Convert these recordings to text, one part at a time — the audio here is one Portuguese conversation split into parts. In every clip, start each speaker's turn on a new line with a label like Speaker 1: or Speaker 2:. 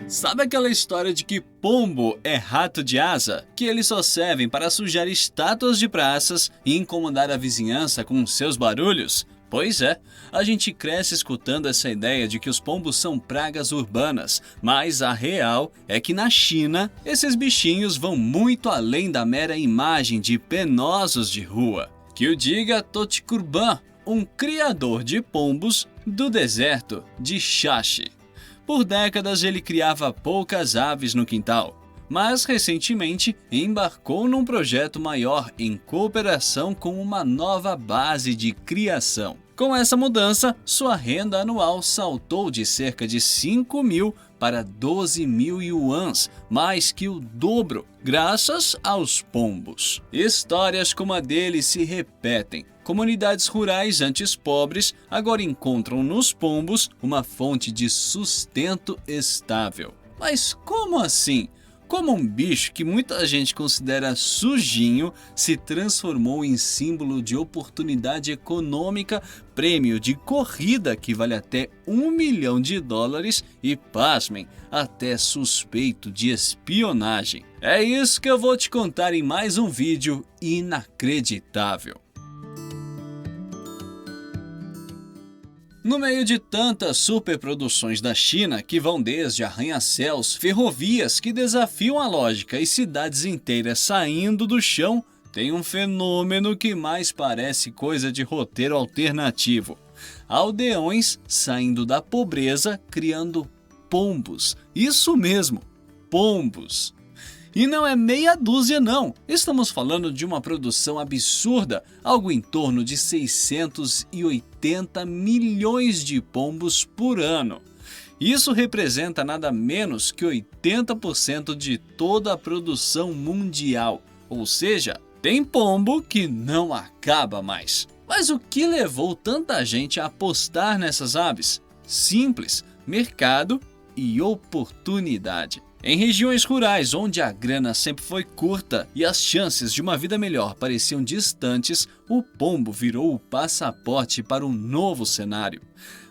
Speaker 1: Sabe aquela história de que pombo é rato de asa? Que eles só servem para sujar estátuas de praças e incomodar a vizinhança com seus barulhos? Pois é, a gente cresce escutando essa ideia de que os pombos são pragas urbanas, mas a real é que na China, esses bichinhos vão muito além da mera imagem de penosos de rua. Que o diga Totikurban, um criador de pombos do deserto de Shashi. Por décadas ele criava poucas aves no quintal, mas recentemente embarcou num projeto maior em cooperação com uma nova base de criação. Com essa mudança, sua renda anual saltou de cerca de 5.000 para 12.000 yuans, mais que o dobro, graças aos pombos. Histórias como a dele se repetem. Comunidades rurais antes pobres agora encontram nos pombos uma fonte de sustento estável. Mas como assim? Como um bicho que muita gente considera sujinho se transformou em símbolo de oportunidade econômica, prêmio de corrida que vale até $1 milhão e, pasmem, até suspeito de espionagem. É isso que eu vou te contar em mais um vídeo inacreditável. No meio de tantas superproduções da China, que vão desde arranha-céus, ferrovias que desafiam a lógica e cidades inteiras saindo do chão, tem um fenômeno que mais parece coisa de roteiro alternativo. Aldeões saindo da pobreza, criando pombos. Isso mesmo, pombos. E não é meia dúzia não, estamos falando de uma produção absurda, algo em torno de 680 milhões de pombos por ano. Isso representa nada menos que 80% de toda a produção mundial, ou seja, tem pombo que não acaba mais. Mas o que levou tanta gente a apostar nessas aves? Simples, mercado e oportunidade. Em regiões rurais onde a grana sempre foi curta e as chances de uma vida melhor pareciam distantes, o pombo virou o passaporte para um novo cenário.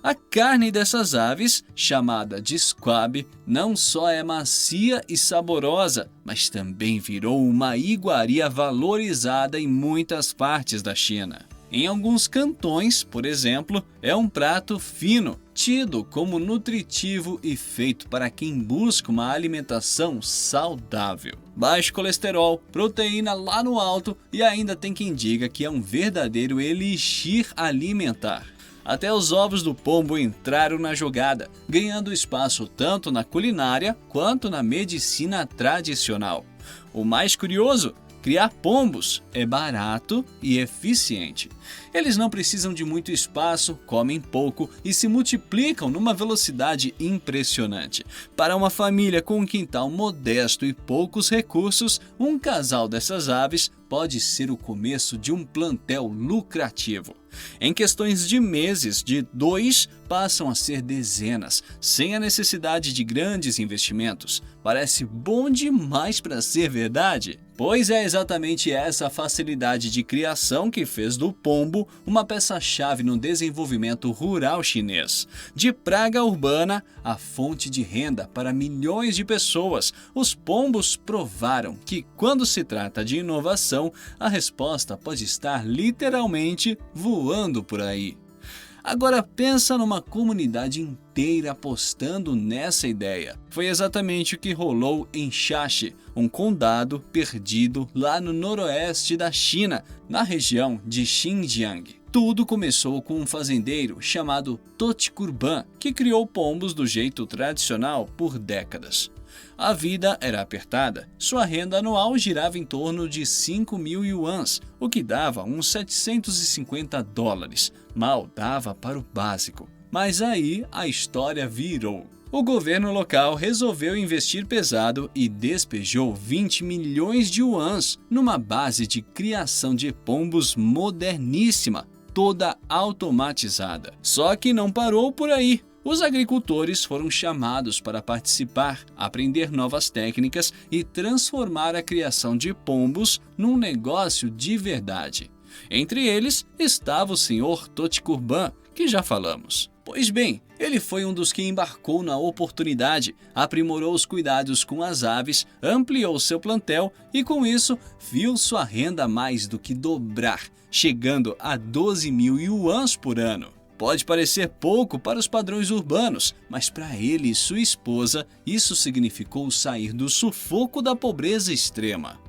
Speaker 1: A carne dessas aves, chamada de squab, não só é macia e saborosa, mas também virou uma iguaria valorizada em muitas partes da China. Em alguns cantões, por exemplo, é um prato fino, tido como nutritivo e feito para quem busca uma alimentação saudável. Baixo colesterol, proteína lá no alto e ainda tem quem diga que é um verdadeiro elixir alimentar. Até os ovos do pombo entraram na jogada, ganhando espaço tanto na culinária quanto na medicina tradicional. O mais curioso? Criar pombos é barato e eficiente. Eles não precisam de muito espaço, comem pouco e se multiplicam numa velocidade impressionante. Para uma família com um quintal modesto e poucos recursos, um casal dessas aves pode ser o começo de um plantel lucrativo. Em questões de meses, de 2 passam a ser dezenas, sem a necessidade de grandes investimentos. Parece bom demais para ser verdade? Pois é exatamente essa facilidade de criação que fez do pombo uma peça-chave no desenvolvimento rural chinês. De praga urbana a fonte de renda para milhões de pessoas, os pombos provaram que, quando se trata de inovação, a resposta pode estar literalmente voando por aí. Agora pensa numa comunidade inteira apostando nessa ideia. Foi exatamente o que rolou em Shashi, um condado perdido lá no noroeste da China, na região de Xinjiang. Tudo começou com um fazendeiro chamado Totikurban, que criou pombos do jeito tradicional por décadas. A vida era apertada, sua renda anual girava em torno de 5.000 yuans, o que dava uns $750. Mal dava para o básico. Mas aí a história virou. O governo local resolveu investir pesado e despejou 20 milhões de yuans numa base de criação de pombos moderníssima, toda automatizada. Só que não parou por aí. Os agricultores foram chamados para participar, aprender novas técnicas e transformar a criação de pombos num negócio de verdade. Entre eles estava o senhor Totikurban, que já falamos. Pois bem, ele foi um dos que embarcou na oportunidade, aprimorou os cuidados com as aves, ampliou seu plantel e com isso viu sua renda mais do que dobrar, chegando a 12 mil yuans por ano. Pode parecer pouco para os padrões urbanos, mas para ele e sua esposa isso significou sair do sufoco da pobreza extrema.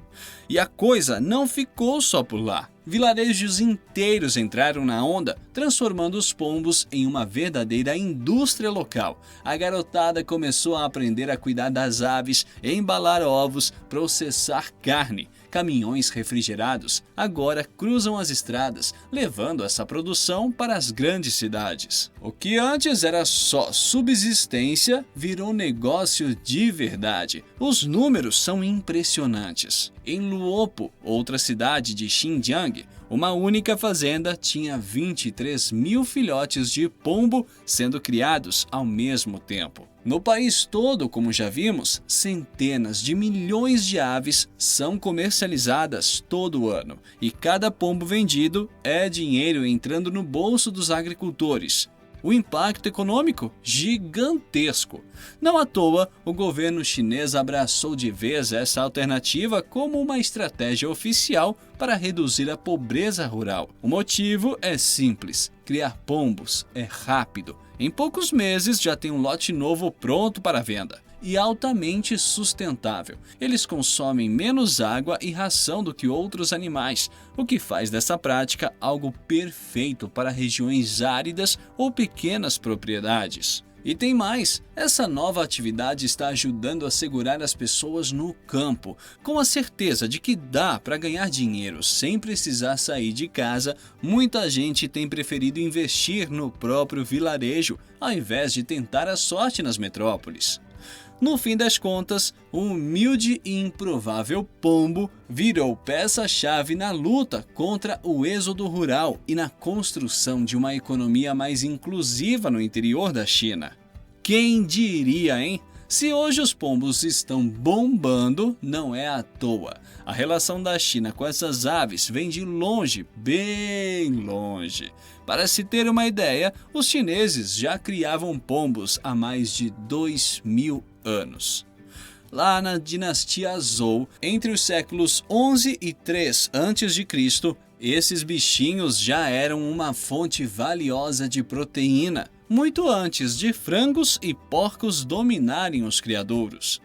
Speaker 1: E a coisa não ficou só por lá. Vilarejos inteiros entraram na onda, transformando os pombos em uma verdadeira indústria local. A garotada começou a aprender a cuidar das aves, embalar ovos, processar carne. Caminhões refrigerados agora cruzam as estradas, levando essa produção para as grandes cidades. O que antes era só subsistência virou negócio de verdade. Os números são impressionantes. Em Luopo, outra cidade de Xinjiang, uma única fazenda tinha 23 mil filhotes de pombo sendo criados ao mesmo tempo. No país todo, como já vimos, centenas de milhões de aves são comercializadas todo ano e cada pombo vendido é dinheiro entrando no bolso dos agricultores. O impacto econômico? Gigantesco. Não à toa, o governo chinês abraçou de vez essa alternativa como uma estratégia oficial para reduzir a pobreza rural. O motivo é simples: criar pombos é rápido. Em poucos meses já tem um lote novo pronto para venda. E altamente sustentável. Eles consomem menos água e ração do que outros animais, o que faz dessa prática algo perfeito para regiões áridas ou pequenas propriedades. E tem mais, essa nova atividade está ajudando a segurar as pessoas no campo, com a certeza de que dá para ganhar dinheiro sem precisar sair de casa. Muita gente tem preferido investir no próprio vilarejo, ao invés de tentar a sorte nas metrópoles. No fim das contas, o humilde e improvável pombo virou peça-chave na luta contra o êxodo rural e na construção de uma economia mais inclusiva no interior da China. Quem diria, hein? Se hoje os pombos estão bombando, não é à toa. A relação da China com essas aves vem de longe, bem longe. Para se ter uma ideia, os chineses já criavam pombos há mais de 2000 anos. Lá na dinastia Zhou, entre os séculos 11 e 3 a.C., esses bichinhos já eram uma fonte valiosa de proteína, muito antes de frangos e porcos dominarem os criadouros.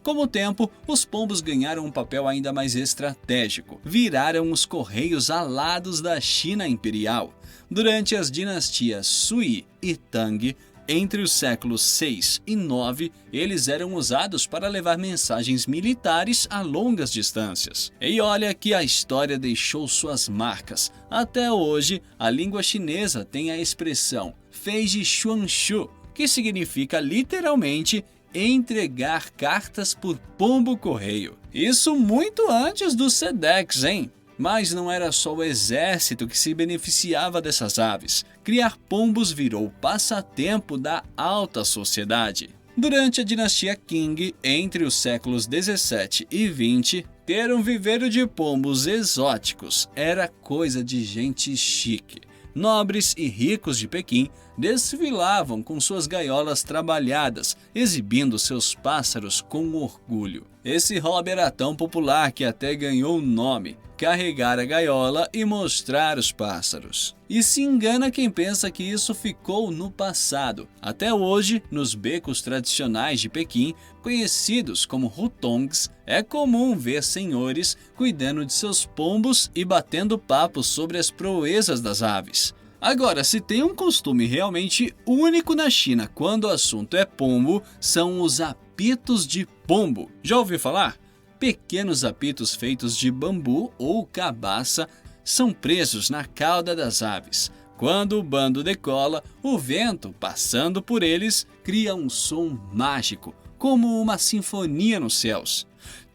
Speaker 1: Com o tempo, os pombos ganharam um papel ainda mais estratégico. Viraram os correios alados da China imperial. Durante as dinastias Sui e Tang, entre os séculos 6 e 9, eles eram usados para levar mensagens militares a longas distâncias. E olha que a história deixou suas marcas. Até hoje, a língua chinesa tem a expressão Feiji Xuanshu, que significa literalmente entregar cartas por pombo-correio. Isso muito antes do Sedex, hein? Mas não era só o exército que se beneficiava dessas aves. Criar pombos virou passatempo da alta sociedade. Durante a dinastia Qing, entre os séculos 17 e 20, ter um viveiro de pombos exóticos era coisa de gente chique. Nobres e ricos de Pequim desfilavam com suas gaiolas trabalhadas, exibindo seus pássaros com orgulho. Esse hobby era tão popular que até ganhou o nome: carregar a gaiola e mostrar os pássaros. E se engana quem pensa que isso ficou no passado. Até hoje, nos becos tradicionais de Pequim, conhecidos como hutongs, é comum ver senhores cuidando de seus pombos e batendo papo sobre as proezas das aves. Agora, se tem um costume realmente único na China quando o assunto é pombo, são os apitos de pombo. Já ouviu falar? Pequenos apitos feitos de bambu ou cabaça são presos na cauda das aves. Quando o bando decola, o vento, passando por eles, cria um som mágico, como uma sinfonia nos céus.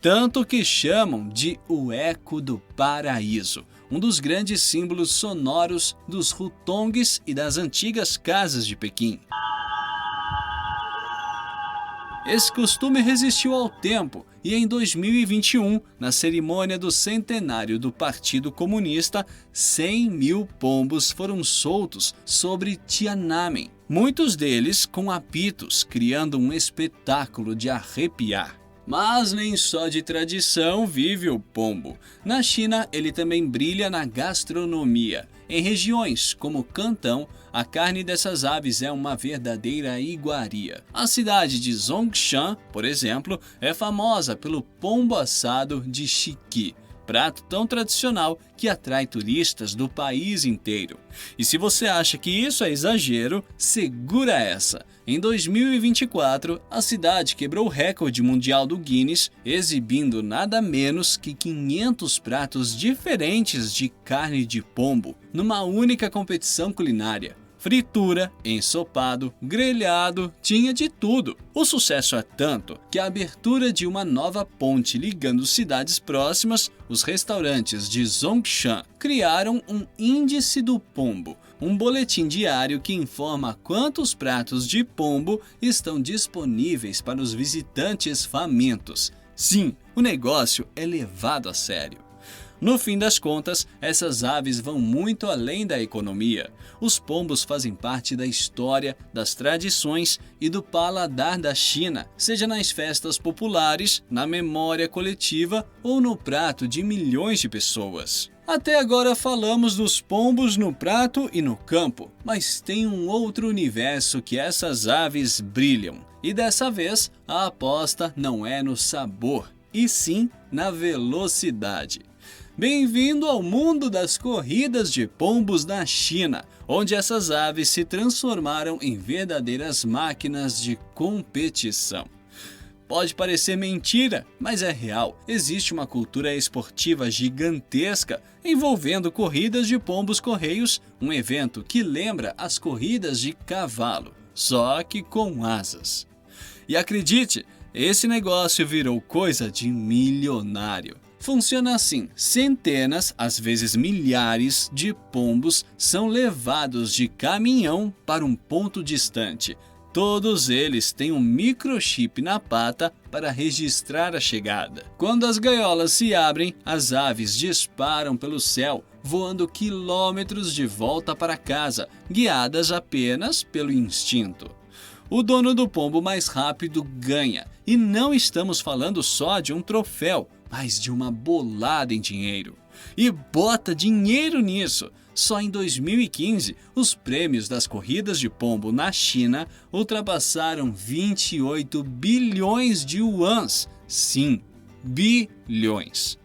Speaker 1: Tanto que chamam de o eco do paraíso, um dos grandes símbolos sonoros dos hutongs e das antigas casas de Pequim. Esse costume resistiu ao tempo e em 2021, na cerimônia do centenário do Partido Comunista, 100 mil pombos foram soltos sobre Tiananmen, muitos deles com apitos, criando um espetáculo de arrepiar. Mas nem só de tradição vive o pombo. Na China, ele também brilha na gastronomia. Em regiões como Cantão, a carne dessas aves é uma verdadeira iguaria. A cidade de Zhongshan, por exemplo, é famosa pelo pombo assado de Shiqi, prato tão tradicional que atrai turistas do país inteiro. E se você acha que isso é exagero, segura essa! Em 2024, a cidade quebrou o recorde mundial do Guinness, exibindo nada menos que 500 pratos diferentes de carne de pombo numa única competição culinária. Fritura, ensopado, grelhado, tinha de tudo. O sucesso é tanto que a abertura de uma nova ponte ligando cidades próximas, os restaurantes de Zhongshan criaram um Índice do Pombo, um boletim diário que informa quantos pratos de pombo estão disponíveis para os visitantes famintos. Sim, o negócio é levado a sério. No fim das contas, essas aves vão muito além da economia. Os pombos fazem parte da história, das tradições e do paladar da China, seja nas festas populares, na memória coletiva ou no prato de milhões de pessoas. Até agora falamos dos pombos no prato e no campo, mas tem um outro universo que essas aves brilham. E dessa vez, a aposta não é no sabor, e sim na velocidade. Bem-vindo ao mundo das corridas de pombos na China, onde essas aves se transformaram em verdadeiras máquinas de competição. Pode parecer mentira, mas é real. Existe uma cultura esportiva gigantesca envolvendo corridas de pombos-correios, um evento que lembra as corridas de cavalo, só que com asas. E acredite, esse negócio virou coisa de milionário. Funciona assim: centenas, às vezes milhares, de pombos são levados de caminhão para um ponto distante. Todos eles têm um microchip na pata para registrar a chegada. Quando as gaiolas se abrem, as aves disparam pelo céu, voando quilômetros de volta para casa, guiadas apenas pelo instinto. O dono do pombo mais rápido ganha, e não estamos falando só de um troféu, mas de uma bolada em dinheiro. E bota dinheiro nisso! Só em 2015, os prêmios das corridas de pombo na China ultrapassaram 28 bilhões de yuans. Sim, bilhões.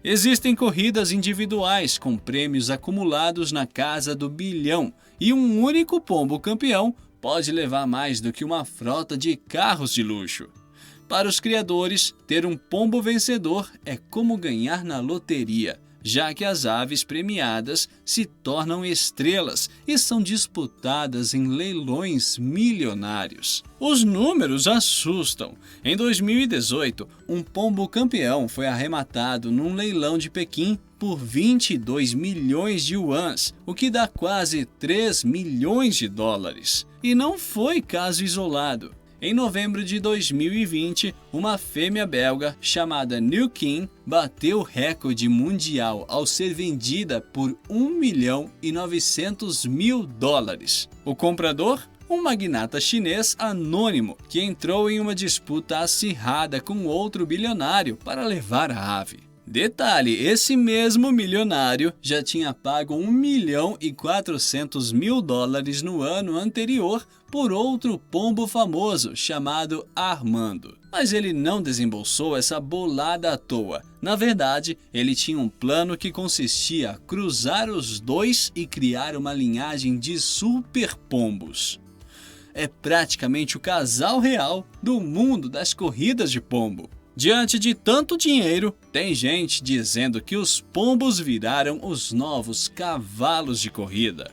Speaker 1: Existem corridas individuais com prêmios acumulados na casa do bilhão, e um único pombo campeão pode levar mais do que uma frota de carros de luxo. Para os criadores, ter um pombo vencedor é como ganhar na loteria, já que as aves premiadas se tornam estrelas e são disputadas em leilões milionários. Os números assustam. Em 2018, um pombo campeão foi arrematado num leilão de Pequim por 22 milhões de yuans, o que dá quase 3 milhões de dólares. E não foi caso isolado. Em novembro de 2020, uma fêmea belga chamada New King bateu o recorde mundial ao ser vendida por 1.900.000 dólares. O comprador? Um magnata chinês anônimo que entrou em uma disputa acirrada com outro bilionário para levar a ave. Detalhe, esse mesmo milionário já tinha pago 1.400.000 dólares no ano anterior por outro pombo famoso chamado Armando. Mas ele não desembolsou essa bolada à toa. Na verdade, ele tinha um plano que consistia em cruzar os dois e criar uma linhagem de super pombos. É praticamente o casal real do mundo das corridas de pombo. Diante de tanto dinheiro, tem gente dizendo que os pombos viraram os novos cavalos de corrida.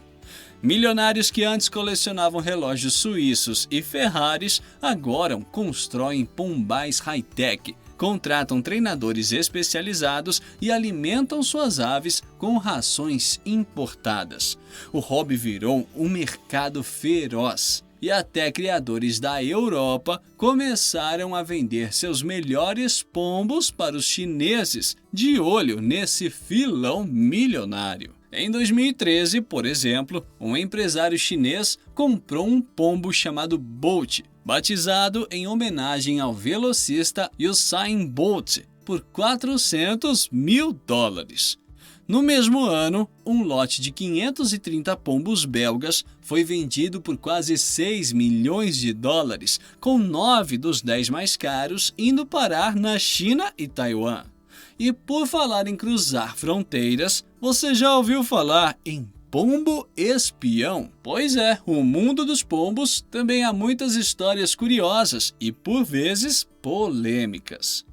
Speaker 1: Milionários que antes colecionavam relógios suíços e Ferraris, agora constroem pombais high-tech, contratam treinadores especializados e alimentam suas aves com rações importadas. O hobby virou um mercado feroz. e até criadores da Europa começaram a vender seus melhores pombos para os chineses, de olho nesse filão milionário. Em 2013, por exemplo, um empresário chinês comprou um pombo chamado Bolt, batizado em homenagem ao velocista Usain Bolt, por $400 mil. No mesmo ano, um lote de 530 pombos belgas foi vendido por quase $6 milhões, com 9 dos 10 mais caros indo parar na China e Taiwan. E por falar em cruzar fronteiras, você já ouviu falar em pombo espião? Pois é, o mundo dos pombos também há muitas histórias curiosas e, por vezes, polêmicas.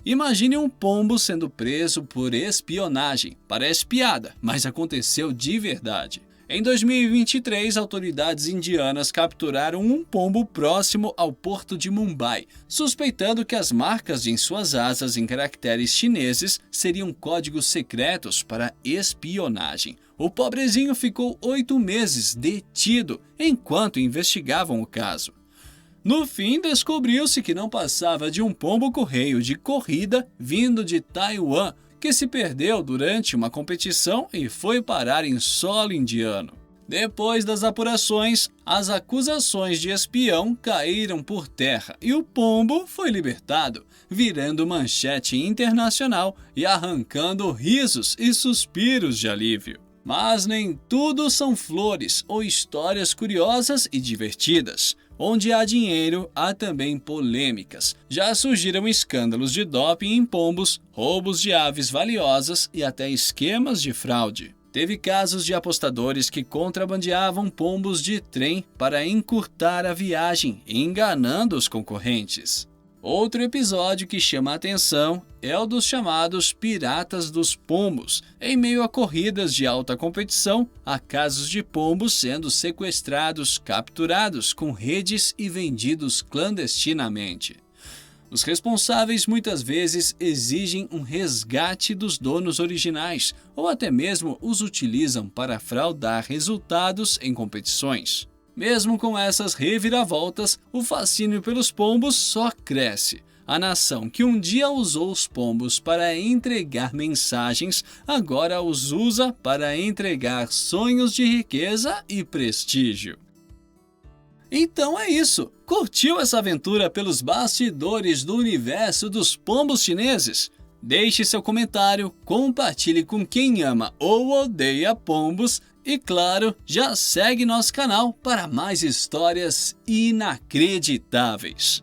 Speaker 1: Imagine um pombo sendo preso por espionagem. Parece piada, mas aconteceu de verdade. Em 2023, autoridades indianas capturaram um pombo próximo ao porto de Mumbai, suspeitando que as marcas em suas asas em caracteres chineses seriam códigos secretos para espionagem. O pobrezinho ficou 8 meses detido enquanto investigavam o caso. No fim, descobriu-se que não passava de um pombo-correio de corrida vindo de Taiwan, que se perdeu durante uma competição e foi parar em solo indiano. Depois das apurações, as acusações de espião caíram por terra e o pombo foi libertado, virando manchete internacional e arrancando risos e suspiros de alívio. Mas nem tudo são flores ou histórias curiosas e divertidas. Onde há dinheiro, há também polêmicas. Já surgiram escândalos de doping em pombos, roubos de aves valiosas e até esquemas de fraude. Teve casos de apostadores que contrabandeavam pombos de trem para encurtar a viagem, enganando os concorrentes. Outro episódio que chama a atenção é o dos chamados piratas dos pombos. Em meio a corridas de alta competição, há casos de pombos sendo sequestrados, capturados com redes e vendidos clandestinamente. Os responsáveis muitas vezes exigem um resgate dos donos originais ou até mesmo os utilizam para fraudar resultados em competições. Mesmo com essas reviravoltas, o fascínio pelos pombos só cresce. A nação que um dia usou os pombos para entregar mensagens, agora os usa para entregar sonhos de riqueza e prestígio. Então é isso! Curtiu essa aventura pelos bastidores do universo dos pombos chineses? Deixe seu comentário, compartilhe com quem ama ou odeia pombos e, claro, já segue nosso canal para mais histórias inacreditáveis.